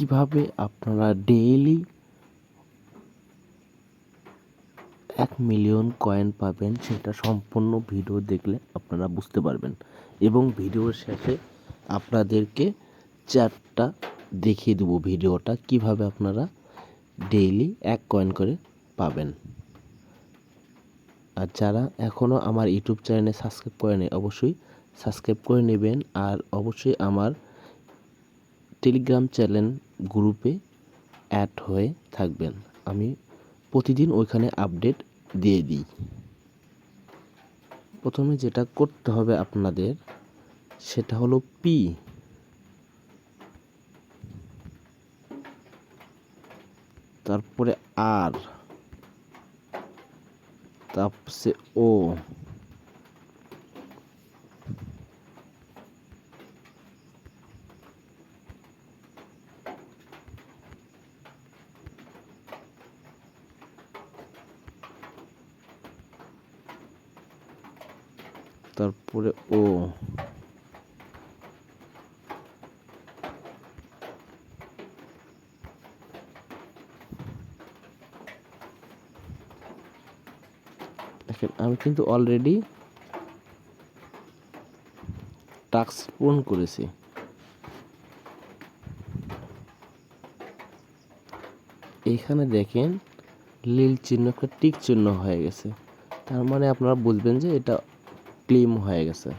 কিভাবে আপনারা daily 1 million coin পাবেন সেটা সম্পূর্ণ ভিডিও দেখলে আপনারা বুঝতে পারবেন এবং ভিডিওর শেষে আপনাদেরকে চার্টটা দেখিয়ে দেবো ভিডিওটা কিভাবে আপনারা ডেইলি 1 কয়েন করে পাবেন। আর যারা এখনও আমার ইউটিউব চ্যানেলে সাবস্ক্রাইব করেনি অবশ্যই সাবস্ক্রাইব করে নেবেন আর অবশ্যই আমার টেলিগ্রাম চ্যানেল গ্রুপে অ্যাড হয়ে থাকবেন। আমি প্রতিদিন ওইখানে আপডেট দিয়ে দিই। প্রথমে যেটা করতে হবে আপনাদের সেটা হলো পি, তারপরে আর, তারপরে ও, তারপরে ও, দেখেন আমি কিন্তু অলরেডি টাস্ক পূরণ করেছি। এখানে দেখেন লীল চিহ্ন একটা টিক চিহ্ন হয়ে গেছে, তার মানে আপনারা বুঝবেন যে এটা ক্লেম হয়ে গেছে।